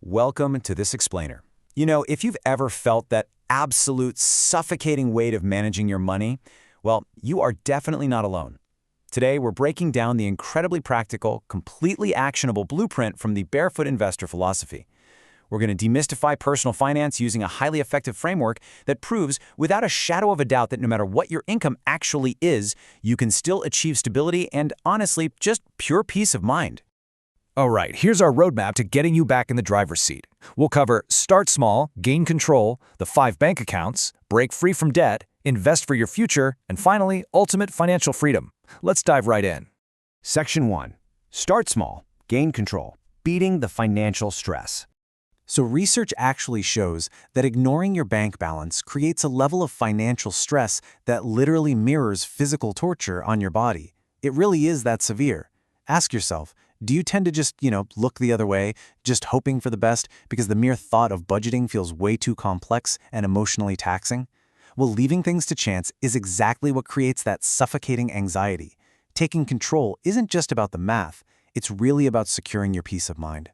Welcome to this explainer. If you've ever felt that absolute suffocating weight of managing your money, well, you are definitely not alone. Today, we're breaking down the incredibly practical, completely actionable blueprint from the Barefoot investor philosophy. We're going to demystify personal finance using a highly effective framework that proves without a shadow of a doubt that no matter what your income actually is, you can still achieve stability and, honestly, just pure peace of mind. All right, here's our roadmap to getting you back in the driver's seat. We'll cover start small, gain control, the 5 bank accounts, break free from debt, invest for your future, and finally, ultimate financial freedom. Let's dive right in. Section 1. Start small, gain control, beating the financial stress. So research actually shows that ignoring your bank balance creates a level of financial stress that literally mirrors physical torture on your body. It really is that severe. Ask yourself, do you tend to just, look the other way, just hoping for the best because the mere thought of budgeting feels way too complex and emotionally taxing? Well, leaving things to chance is exactly what creates that suffocating anxiety. Taking control isn't just about the math, it's really about securing your peace of mind.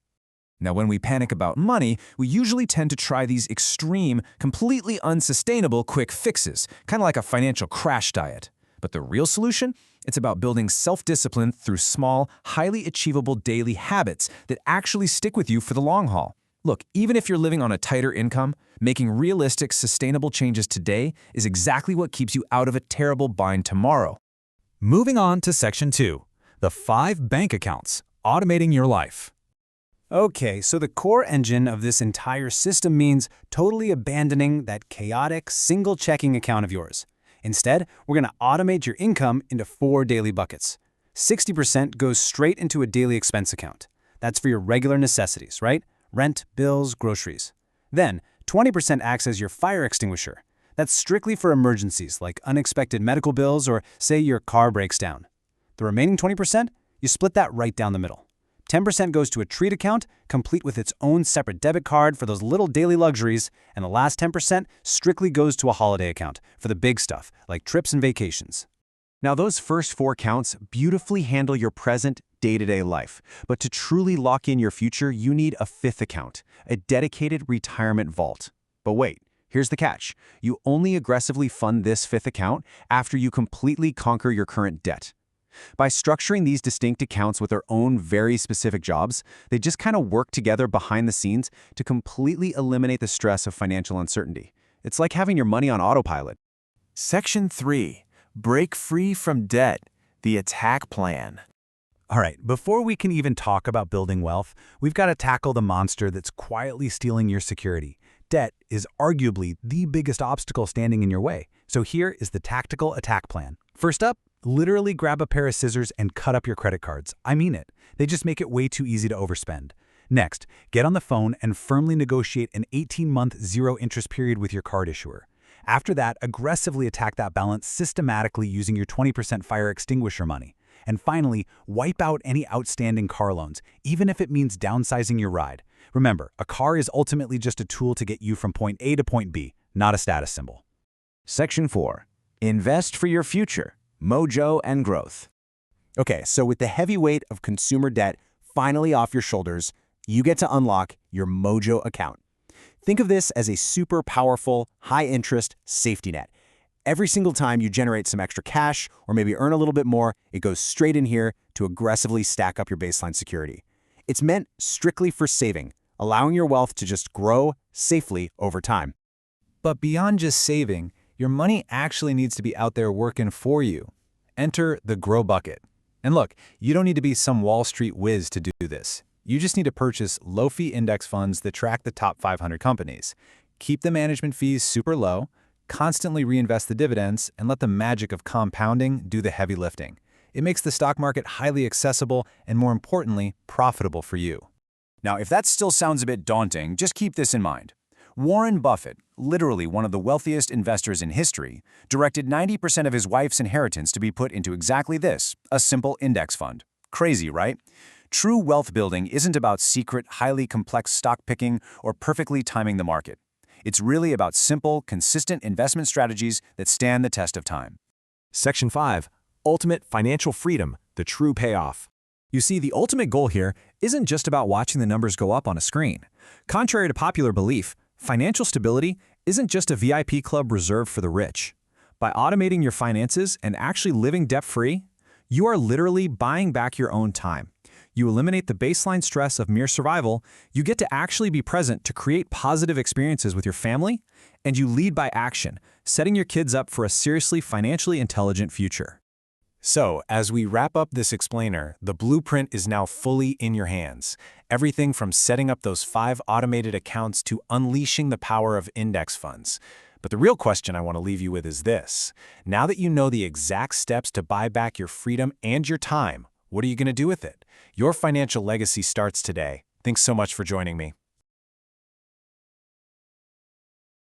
Now, when we panic about money, we usually tend to try these extreme, completely unsustainable quick fixes, kind of like a financial crash diet. But the real solution? It's about building self-discipline through small, highly achievable daily habits that actually stick with you for the long haul. Look, even if you're living on a tighter income, making realistic, sustainable changes today is exactly what keeps you out of a terrible bind tomorrow. Moving on to Section 2, the 5 bank accounts, automating your life. Okay, so the core engine of this entire system means totally abandoning that chaotic single checking account of yours. Instead, we're going to automate your income into 4 daily buckets. 60% goes straight into a daily expense account. That's for your regular necessities, right? Rent, bills, groceries. Then, 20% acts as your fire extinguisher. That's strictly for emergencies like unexpected medical bills or, say, your car breaks down. The remaining 20%, you split that right down the middle. 10% goes to a treat account, complete with its own separate debit card for those little daily luxuries, and the last 10% strictly goes to a holiday account for the big stuff, like trips and vacations. Now, those first 4 accounts beautifully handle your present, day-to-day life. But to truly lock in your future, you need a 5th account, a dedicated retirement vault. But wait, here's the catch. You only aggressively fund this 5th account after you completely conquer your current debt. By structuring these distinct accounts with their own very specific jobs, they just kind of work together behind the scenes to completely eliminate the stress of financial uncertainty. It's like having your money on autopilot. Section 3. Break free from debt, the attack plan. All right, before we can even talk about building wealth, we've got to tackle the monster that's quietly stealing your security. Debt is arguably the biggest obstacle standing in your way. So here is the tactical attack plan. First up, literally grab a pair of scissors and cut up your credit cards. I mean it. They just make it way too easy to overspend. Next, get on the phone and firmly negotiate an 18-month zero-interest period with your card issuer. After that, aggressively attack that balance systematically using your 20% fire extinguisher money. And finally, wipe out any outstanding car loans, even if it means downsizing your ride. Remember, a car is ultimately just a tool to get you from point A to point B, not a status symbol. Section 4. Invest for your future, mojo and growth. Okay, so with the heavy weight of consumer debt finally off your shoulders, you get to unlock your mojo account. Think of this as a super powerful, high-interest safety net. Every single time you generate some extra cash or maybe earn a little bit more, it goes straight in here to aggressively stack up your baseline security. It's meant strictly for saving, allowing your wealth to just grow safely over time. But beyond just saving, your money actually needs to be out there working for you. Enter the Grow Bucket. And look, you don't need to be some Wall Street whiz to do this. You just need to purchase low-fee index funds that track the top 500 companies. Keep the management fees super low, constantly reinvest the dividends, and let the magic of compounding do the heavy lifting. It makes the stock market highly accessible and, more importantly, profitable for you. Now, if that still sounds a bit daunting, just keep this in mind. Warren Buffett, literally one of the wealthiest investors in history, directed 90% of his wife's inheritance to be put into exactly this, a simple index fund. Crazy, right? True wealth building isn't about secret, highly complex stock picking or perfectly timing the market. It's really about simple, consistent investment strategies that stand the test of time. Section 5. Ultimate financial freedom, the true payoff. You see, the ultimate goal here isn't just about watching the numbers go up on a screen. Contrary to popular belief, financial stability isn't just a VIP club reserved for the rich. By automating your finances and actually living debt-free, you are literally buying back your own time. You eliminate the baseline stress of mere survival, you get to actually be present to create positive experiences with your family, and you lead by action, setting your kids up for a seriously financially intelligent future. So, as we wrap up this explainer, the blueprint is now fully in your hands. Everything from setting up those 5 automated accounts to unleashing the power of index funds. But the real question I want to leave you with is this. Now that you know the exact steps to buy back your freedom and your time, what are you going to do with it? Your financial legacy starts today. Thanks so much for joining me.